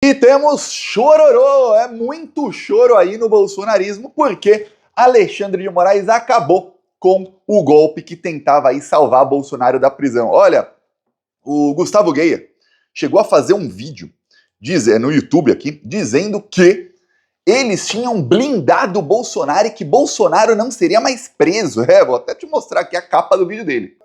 E temos chororô, é muito choro aí no bolsonarismo, porque Alexandre de Moraes acabou com o golpe que tentava aí salvar Bolsonaro da prisão. Olha, o Gustavo Geyer chegou a fazer um vídeo no YouTube aqui, dizendo que eles tinham blindado o Bolsonaro e que Bolsonaro não seria mais preso. Vou até te mostrar aqui a capa do vídeo dele.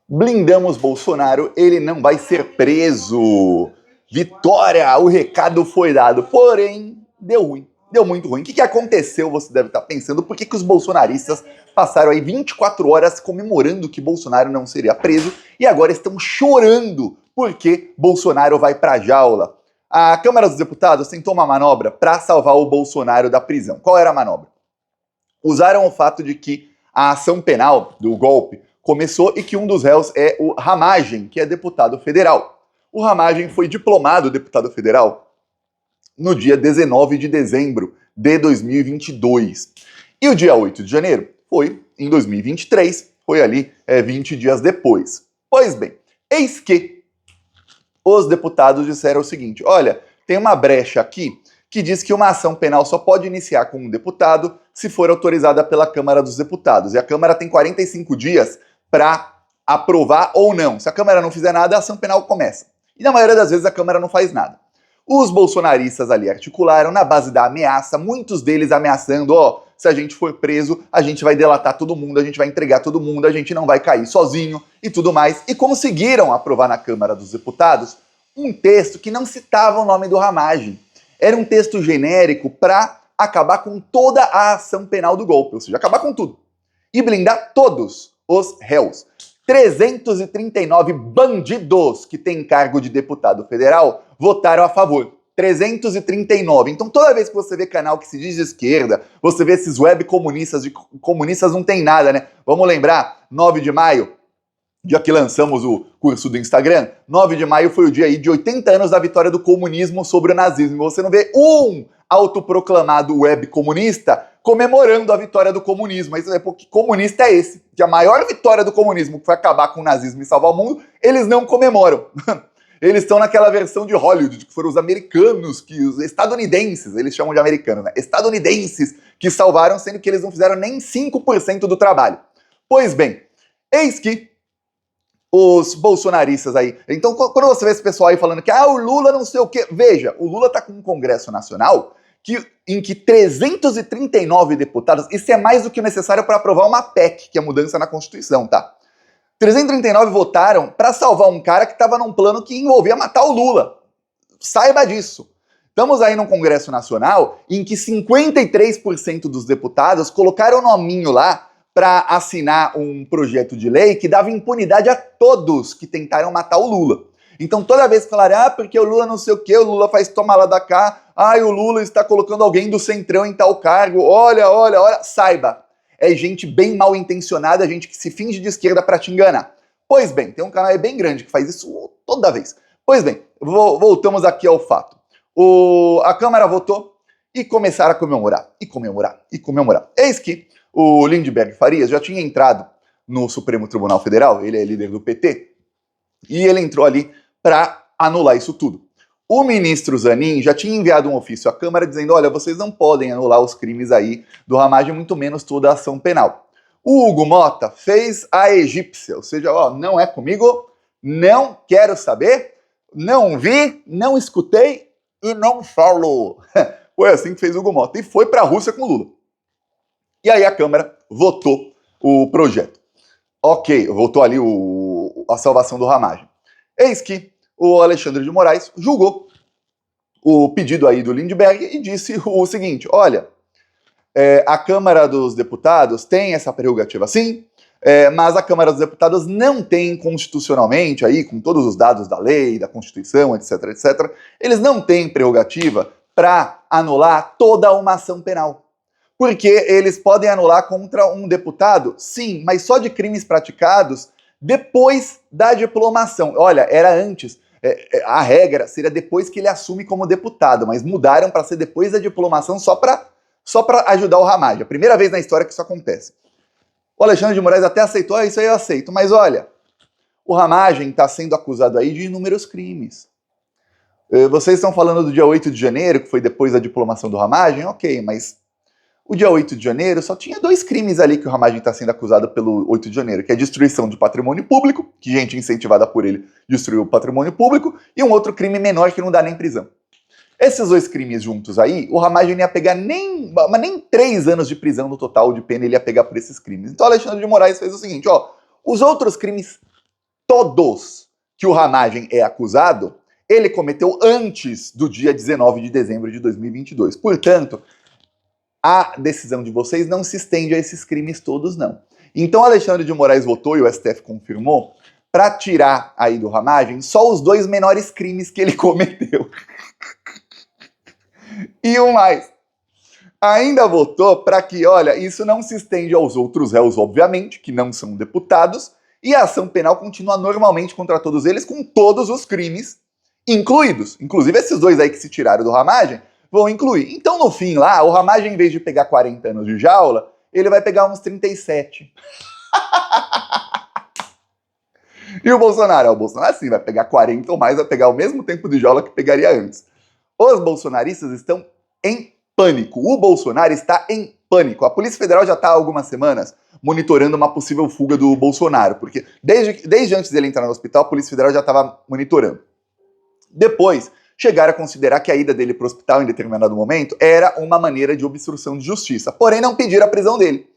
Blindamos Bolsonaro, ele não vai ser preso. Vitória, o recado foi dado, porém, deu ruim, deu muito ruim. O que aconteceu, você deve estar pensando, por que os bolsonaristas passaram aí 24 horas comemorando que Bolsonaro não seria preso e agora estão chorando porque Bolsonaro vai pra jaula? A Câmara dos Deputados tentou uma manobra para salvar o Bolsonaro da prisão. Qual era a manobra? Usaram o fato de que a ação penal do golpe começou e que um dos réus é o Ramagem, que é deputado federal. O Ramagem foi diplomado deputado federal no dia 19 de dezembro de 2022. E o dia 8 de janeiro foi em 2023, foi ali 20 dias depois. Pois bem, eis que os deputados disseram o seguinte: olha, tem uma brecha aqui que diz que uma ação penal só pode iniciar com um deputado se for autorizada pela Câmara dos Deputados. E a Câmara tem 45 dias para aprovar ou não. Se a Câmara não fizer nada, a ação penal começa. E na maioria das vezes a Câmara não faz nada. Os bolsonaristas ali articularam na base da ameaça, muitos deles ameaçando, se a gente for preso, a gente vai delatar todo mundo, a gente vai entregar todo mundo, a gente não vai cair sozinho e tudo mais. E conseguiram aprovar na Câmara dos Deputados um texto que não citava o nome do Ramagem. Era um texto genérico para acabar com toda a ação penal do golpe, ou seja, acabar com tudo. E blindar todos os réus. 339 bandidos que têm cargo de deputado federal votaram a favor. 339. Então toda vez que você vê canal que se diz de esquerda, você vê esses web comunistas, de comunistas não tem nada, né? Vamos lembrar, 9 de maio, dia que lançamos o curso do Instagram, 9 de maio foi o dia aí de 80 anos da vitória do comunismo sobre o nazismo. Você não vê um autoproclamado web comunista comemorando a vitória do comunismo. Mas que comunista é esse? Que a maior vitória do comunismo, que foi acabar com o nazismo e salvar o mundo, eles não comemoram. Eles estão naquela versão de Hollywood, que foram os americanos, os estadunidenses, eles chamam de americanos, né? Estadunidenses que salvaram, sendo que eles não fizeram nem 5% do trabalho. Pois bem, eis que os bolsonaristas aí. Então, quando você vê esse pessoal aí falando que o Lula não sei o quê, veja, o Lula tá com um Congresso Nacional em que 339 deputados, isso é mais do que o necessário para aprovar uma PEC, que é a mudança na Constituição, tá? 339 votaram para salvar um cara que estava num plano que envolvia matar o Lula. Saiba disso. Estamos aí num Congresso Nacional em que 53% dos deputados colocaram o nominho lá para assinar um projeto de lei que dava impunidade a todos que tentaram matar o Lula. Então toda vez que falarem, porque o Lula não sei o que, o Lula faz toma lá da cá, o Lula está colocando alguém do centrão em tal cargo, olha, saiba, é gente bem mal intencionada, gente que se finge de esquerda para te enganar. Pois bem, tem um canal aí bem grande que faz isso toda vez. Pois bem, voltamos aqui ao fato. A Câmara votou e começaram a comemorar, e comemorar, e comemorar. Eis que o Lindbergh Farias já tinha entrado no Supremo Tribunal Federal, ele é líder do PT, e ele entrou ali para anular isso tudo. O ministro Zanin já tinha enviado um ofício à Câmara dizendo, olha, vocês não podem anular os crimes aí do Ramagem, muito menos toda a ação penal. O Hugo Mota fez a egípcia, ou seja, não é comigo, não quero saber, não vi, não escutei e não falo. Foi assim que fez o Hugo Mota e foi para a Rússia com o Lula. E aí a Câmara votou o projeto. Ok, votou ali a salvação do Ramagem. Eis que o Alexandre de Moraes julgou o pedido aí do Lindbergh e disse o seguinte, olha, a Câmara dos Deputados tem essa prerrogativa sim, mas a Câmara dos Deputados não tem constitucionalmente, aí, com todos os dados da lei, da Constituição, etc, etc, eles não têm prerrogativa para anular toda uma ação penal. Porque eles podem anular contra um deputado, sim, mas só de crimes praticados depois da diplomação. Olha, era antes, a regra seria depois que ele assume como deputado, mas mudaram para ser depois da diplomação só para ajudar o Ramagem. A primeira vez na história que isso acontece. O Alexandre de Moraes até aceitou, isso aí eu aceito, mas olha, o Ramagem está sendo acusado aí de inúmeros crimes. Vocês estão falando do dia 8 de janeiro, que foi depois da diplomação do Ramagem? Ok, mas o dia 8 de janeiro só tinha 2 crimes ali que o Ramagem está sendo acusado pelo 8 de janeiro, que é destruição de patrimônio público, que gente incentivada por ele destruiu o patrimônio público, e um outro crime menor que não dá nem prisão. Esses 2 crimes juntos aí, o Ramagem não ia pegar nem 3 anos de prisão no total de pena ele ia pegar por esses crimes. Então Alexandre de Moraes fez o seguinte, ó, os outros crimes todos que o Ramagem é acusado, ele cometeu antes do dia 19 de dezembro de 2022. Portanto, a decisão de vocês não se estende a esses crimes todos, não. Então Alexandre de Moraes votou, e o STF confirmou, para tirar aí do Ramagem só os 2 menores crimes que ele cometeu. E o mais, ainda votou para que, olha, isso não se estende aos outros réus, obviamente, que não são deputados, e a ação penal continua normalmente contra todos eles, com todos os crimes incluídos. Inclusive esses 2 aí que se tiraram do Ramagem, vão incluir. Então, no fim lá, o Ramagem, em vez de pegar 40 anos de jaula, ele vai pegar uns 37. E o Bolsonaro? O Bolsonaro sim vai pegar 40 ou mais, vai pegar o mesmo tempo de jaula que pegaria antes. Os bolsonaristas estão em pânico. O Bolsonaro está em pânico. A Polícia Federal já está há algumas semanas monitorando uma possível fuga do Bolsonaro, porque desde antes dele entrar no hospital, a Polícia Federal já estava monitorando. Depois, chegaram a considerar que a ida dele para o hospital em determinado momento era uma maneira de obstrução de justiça, porém não pediram a prisão dele.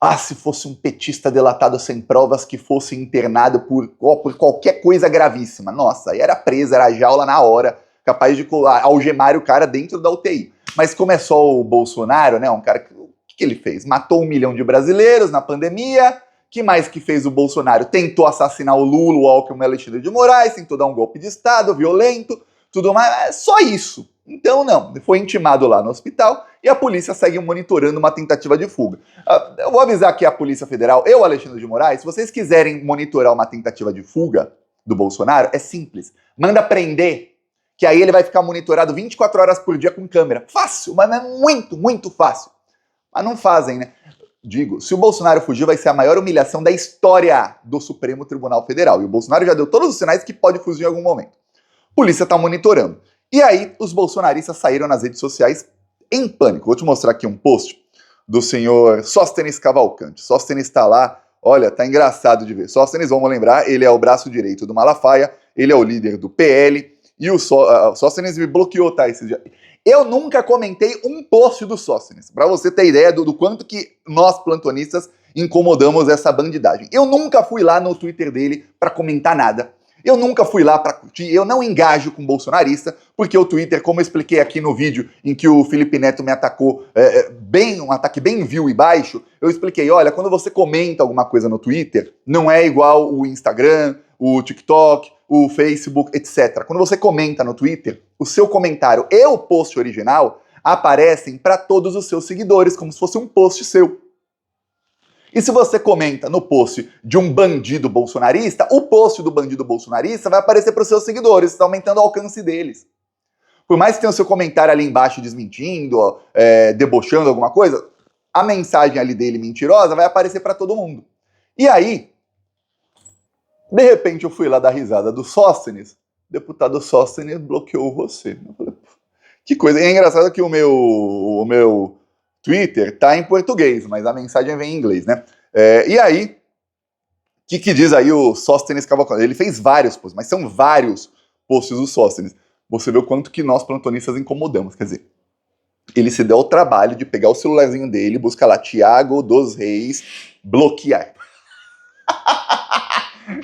Ah, se fosse um petista delatado sem provas que fosse internado por qualquer coisa gravíssima. Nossa, aí era presa, era jaula na hora, capaz de algemar o cara dentro da UTI. Mas como é só o Bolsonaro, né, um cara que... O que ele fez? Matou 1 milhão de brasileiros na pandemia. Que mais que fez o Bolsonaro? Tentou assassinar o Lula, o Alckmin, o Alexandre de Moraes, tentou dar um golpe de Estado, violento, tudo mais. É só isso. Então, não. Foi intimado lá no hospital e a polícia segue monitorando uma tentativa de fuga. Eu vou avisar aqui a Polícia Federal, eu, Alexandre de Moraes, se vocês quiserem monitorar uma tentativa de fuga do Bolsonaro, é simples. Manda prender, que aí ele vai ficar monitorado 24 horas por dia com câmera. Fácil, mas é muito, muito fácil. Mas não fazem, né? Digo, se o Bolsonaro fugir, vai ser a maior humilhação da história do Supremo Tribunal Federal. E o Bolsonaro já deu todos os sinais que pode fugir em algum momento. A polícia tá monitorando. E aí, os bolsonaristas saíram nas redes sociais em pânico. Vou te mostrar aqui um post do senhor Sóstenes Cavalcante. Sóstenes tá lá, olha, tá engraçado de ver. Sóstenes, vamos lembrar, ele é o braço direito do Malafaia, ele é o líder do PL, e o Sóstenes me bloqueou, tá, esses dias. Eu nunca comentei um post do Sóstenes, pra você ter ideia do quanto que nós, plantonistas, incomodamos essa bandidagem. Eu nunca fui lá no Twitter dele pra comentar nada. Eu nunca fui lá pra curtir, eu não engajo com bolsonarista, porque o Twitter, como eu expliquei aqui no vídeo em que o Felipe Neto me atacou, um ataque bem vil e baixo, eu expliquei, olha, quando você comenta alguma coisa no Twitter, não é igual o Instagram, o TikTok, o Facebook, etc. Quando você comenta no Twitter, o seu comentário e o post original aparecem para todos os seus seguidores, como se fosse um post seu. E se você comenta no post de um bandido bolsonarista, o post do bandido bolsonarista vai aparecer para os seus seguidores, está aumentando o alcance deles. Por mais que tenha o seu comentário ali embaixo desmentindo, debochando alguma coisa, a mensagem ali dele mentirosa vai aparecer para todo mundo. E aí, de repente eu fui lá dar risada do Sóstenes, deputado Sóstenes bloqueou você. Eu falei, que coisa. E é engraçado que o meu Twitter tá em português, mas a mensagem vem em inglês, né? E aí, o que diz aí o Sóstenes Cavalcante? Ele fez vários posts, mas são vários posts do Sóstenes. Você vê o quanto que nós plantonistas incomodamos. Quer dizer, ele se deu o trabalho de pegar o celularzinho dele, buscar lá Thiago dos Reis, bloquear.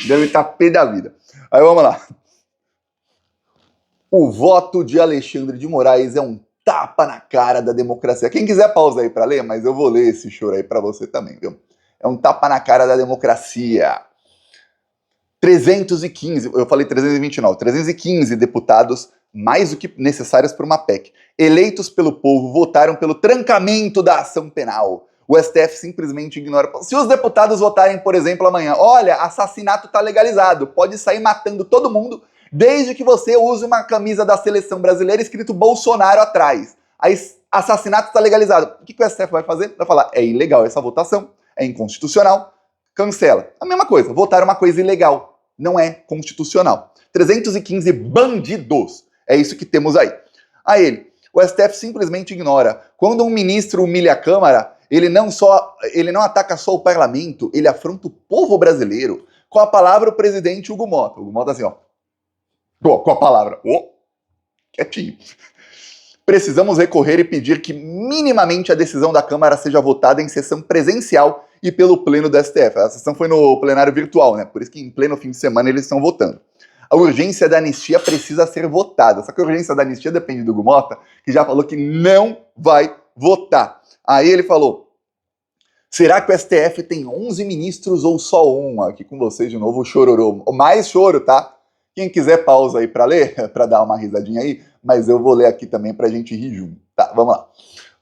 Deve estar pé da vida. Aí vamos lá. O voto de Alexandre de Moraes é um tapa na cara da democracia. Quem quiser pausa aí para ler, mas eu vou ler esse choro aí para você também, viu? É um tapa na cara da democracia. 315, eu falei 329, 315 deputados, mais do que necessários para uma PEC, eleitos pelo povo, votaram pelo trancamento da ação penal. O STF simplesmente ignora. Se os deputados votarem, por exemplo, amanhã, olha, assassinato está legalizado, pode sair matando todo mundo, desde que você use uma camisa da seleção brasileira escrito Bolsonaro atrás. Aí, assassinato está legalizado. O que o STF vai fazer? Vai falar, é ilegal essa votação, é inconstitucional, cancela. A mesma coisa, votar uma coisa ilegal. Não é constitucional. 315 bandidos. É isso que temos aí. Aí ele, o STF simplesmente ignora. Quando um ministro humilha a Câmara, ele não ataca só o parlamento, ele afronta o povo brasileiro. Com a palavra, o presidente Hugo Mota. Hugo Mota assim, ó. Com a palavra. Quietinho. Precisamos recorrer e pedir que minimamente a decisão da Câmara seja votada em sessão presencial e pelo pleno do STF. A sessão foi no plenário virtual, né? Por isso que em pleno fim de semana eles estão votando. A urgência da anistia precisa ser votada. Só que a urgência da anistia depende do Hugo Mota, que já falou que não vai votar. Aí ele falou, será que o STF tem 11 ministros ou só um? Aqui com vocês de novo o chororô. Mais choro, tá? Quem quiser pausa aí pra ler, pra dar uma risadinha aí, mas eu vou ler aqui também pra gente rir junto. Tá, vamos lá.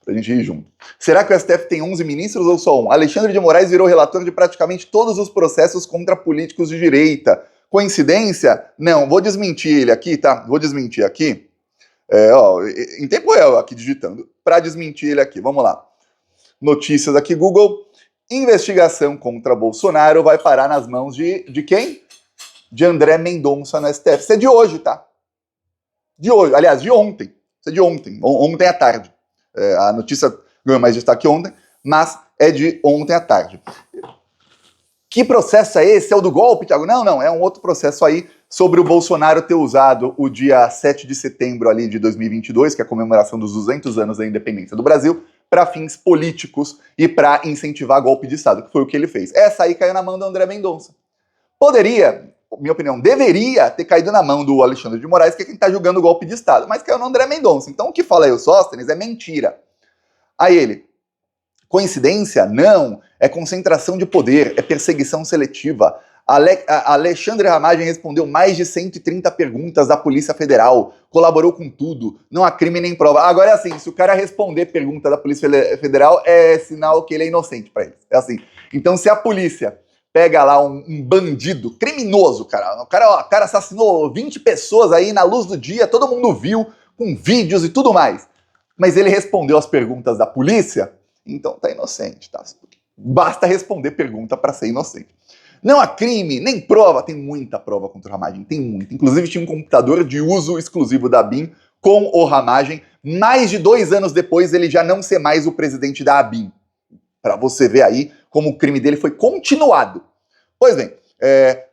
Pra gente rir junto. Será que o STF tem 11 ministros ou só um? Alexandre de Moraes virou relator de praticamente todos os processos contra políticos de direita. Coincidência? Não, vou desmentir ele aqui, tá? Vou desmentir aqui. Em tempo real, aqui digitando. Pra desmentir ele aqui, vamos lá. Notícias aqui, Google. Investigação contra Bolsonaro vai parar nas mãos de quem? De André Mendonça no STF. Isso é de hoje, tá? De hoje, aliás, de ontem. Isso é de ontem, ontem à tarde. A notícia ganhou mais destaque ontem, mas é de ontem à tarde. Que processo é esse? É o do golpe, Thiago? Não, é um outro processo aí sobre o Bolsonaro ter usado o dia 7 de setembro ali de 2022, que é a comemoração dos 200 anos da independência do Brasil, para fins políticos e para incentivar golpe de Estado, que foi o que ele fez. Essa aí caiu na mão do André Mendonça. Poderia, minha opinião, deveria ter caído na mão do Alexandre de Moraes, que é quem está julgando o golpe de Estado, mas caiu no André Mendonça. Então o que fala aí o Sóstenes é mentira. Aí ele, coincidência? Não. É concentração de poder, é perseguição seletiva. Alexandre Ramagem respondeu mais de 130 perguntas da Polícia Federal, colaborou com tudo, não há crime nem prova. Agora é assim, se o cara responder pergunta da Polícia Federal, é sinal que ele é inocente pra eles. É assim. Então se a polícia pega lá um bandido criminoso, o cara assassinou 20 pessoas aí na luz do dia, todo mundo viu, com vídeos e tudo mais, mas ele respondeu as perguntas da polícia, então tá inocente, tá? Basta responder pergunta para ser inocente. Não há crime, nem prova. Tem muita prova contra o Ramagem, tem muita. Inclusive tinha um computador de uso exclusivo da ABIN com o Ramagem. Mais de 2 anos depois ele já não ser mais o presidente da ABIN. Para você ver aí como o crime dele foi continuado. Pois bem,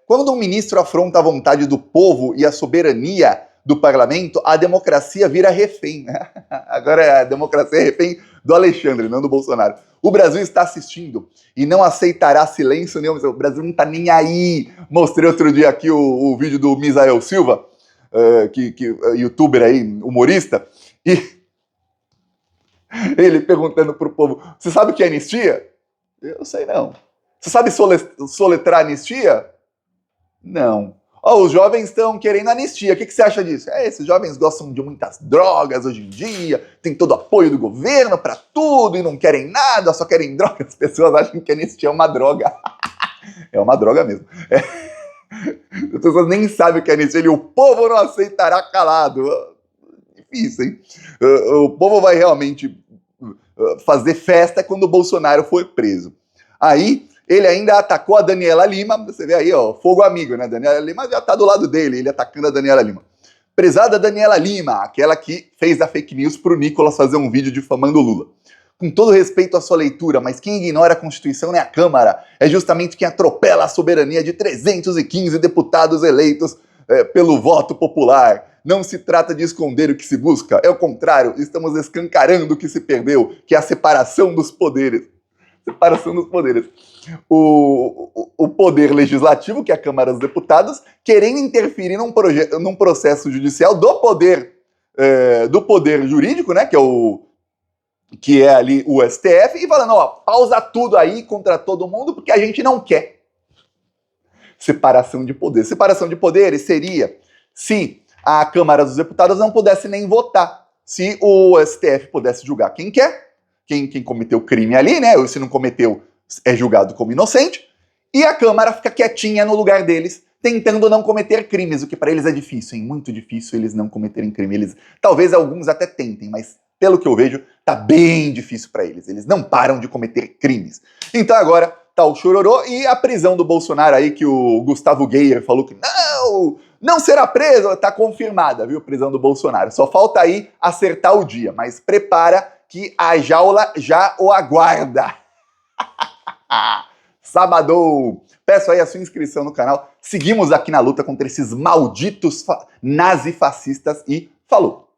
quando um ministro afronta a vontade do povo e a soberania do parlamento, a democracia vira refém. Agora a democracia é refém do Alexandre, não do Bolsonaro. O Brasil está assistindo e não aceitará silêncio nenhum. O Brasil não está nem aí. Mostrei outro dia aqui o vídeo do Misael Silva, que youtuber aí, humorista, e ele perguntando pro povo, você sabe o que é anistia? Eu sei não. Você sabe soletrar anistia? Não. Os jovens estão querendo anistia. O que você acha disso? Esses jovens gostam de muitas drogas hoje em dia, tem todo o apoio do governo para tudo e não querem nada, só querem drogas. As pessoas acham que anistia é uma droga. É uma droga mesmo. As pessoas nem sabem o que é anistia. O povo não aceitará calado. Difícil, hein? O povo vai realmente fazer festa quando o Bolsonaro for preso. Aí ele ainda atacou a Daniela Lima, você vê aí, ó, fogo amigo, né? Daniela Lima já tá do lado dele, ele atacando a Daniela Lima. Prezada Daniela Lima, aquela que fez a fake news pro Nicolas fazer um vídeo difamando o Lula. Com todo respeito à sua leitura, mas quem ignora a Constituição nem a Câmara é justamente quem atropela a soberania de 315 deputados eleitos pelo voto popular. Não se trata de esconder o que se busca, é o contrário, estamos escancarando o que se perdeu, que é a separação dos poderes. Separação dos poderes. O poder legislativo, que é a Câmara dos Deputados, querendo interferir num processo judicial do poder jurídico, né, que é ali o STF, e falando, pausa tudo aí contra todo mundo, porque a gente não quer. Separação de poderes. Separação de poderes seria se a Câmara dos Deputados não pudesse nem votar, se o STF pudesse julgar quem quer, quem cometeu crime ali, né? Ou se não cometeu, é julgado como inocente, e a Câmara fica quietinha no lugar deles, tentando não cometer crimes, o que para eles é difícil, hein? Muito difícil eles não cometerem crime. Talvez alguns até tentem, mas pelo que eu vejo, tá bem difícil para eles. Eles não param de cometer crimes. Então agora tá o chororô, e a prisão do Bolsonaro aí, que o Gustavo Geyer falou que não será preso, tá confirmada, viu, prisão do Bolsonaro. Só falta aí acertar o dia, mas prepara que a jaula já o aguarda. Sábado! Peço aí a sua inscrição no canal. Seguimos aqui na luta contra esses malditos nazifascistas e falou!